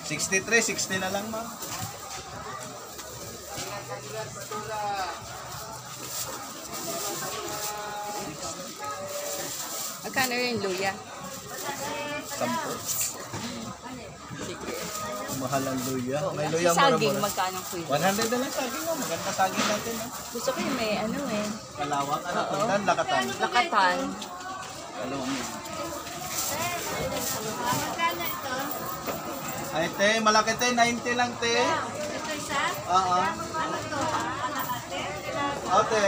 63, 60 na lang, ma'am. Magkano yung luya? 10. Sige. Mahal ang luya. May luya Si saging, mura-mura. magkano po yun? 100 na lang saging, ma'am. Maganda saging natin, ha. Gusto ko yung may ano eh. Kalawang, ano, Oo. tundan, lakatan. Lakatan. Kalawang yun. Ay, te, malaki te, 90 lang, te. Ito isa? Oo. Ano to? O, te.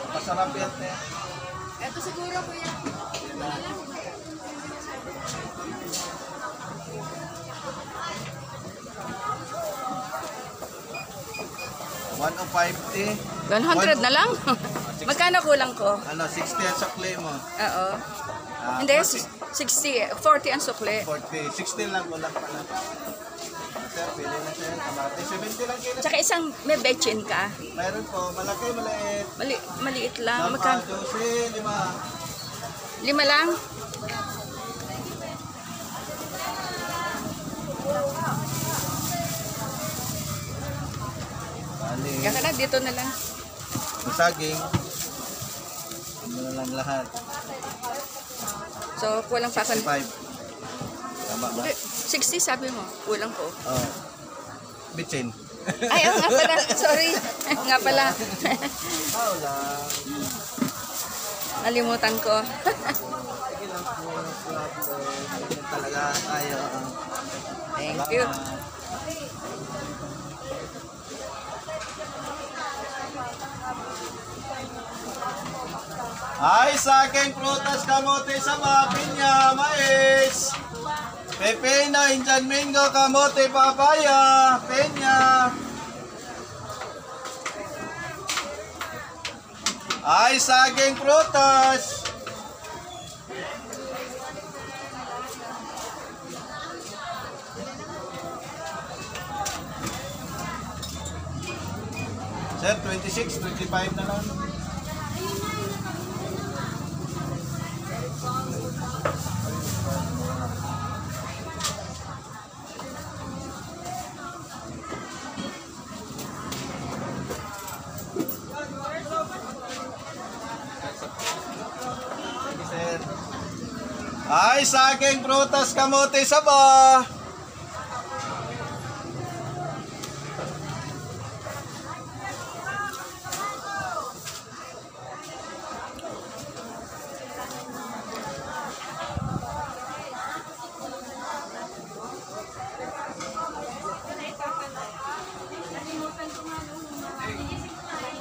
Masarap yan, te. Ito siguro kuya. 150. 100 na lang? Magkano kulang ko? Ano, 60 ang sukli mo. Oo. Ah, Hindi, 60, 40 ang sukli. 40. 60 lang, wala pala. Sir, pili na sir. Kamate, 70 lang kilo. Tsaka isang may bechin ka. Mayroon po, malaki, maliit. Maliit lang. Sapa, Magkano? 12, 5. 5 lang? Bali. Kaya na, dito na lang. Ang saging. Ano na lang lahat. So, kulang pa 65. ako. Tama ba? 60 sabi mo. Kulang ko. Oh. Bitsin. Ay, nga pala. Sorry. Nga pala. Oh, lang. Nalimutan ko. Sige lang po. Ganyan talaga tayo. Thank you. Ay, saging, prutas, kamote, sama, pinya, mais, pepino, Indian mango, kamote, papaya, pinya. Ay, saging, prutas. Sir, 26, 25 na lang. Sir. Ay, saging, prutas, kamote, saba.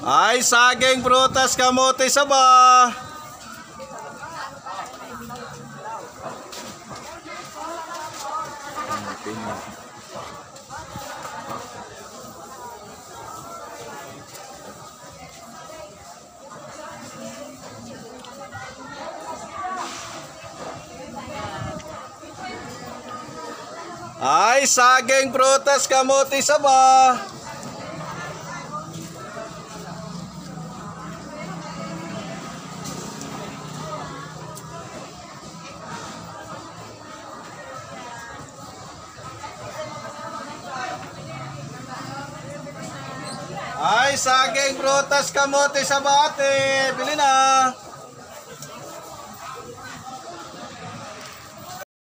Ay, saging, prutas, kamote, saba. Ay, saging, prutas, kamote, saba. Ay, saging, prutas, kamote, saba, ate. Bili na.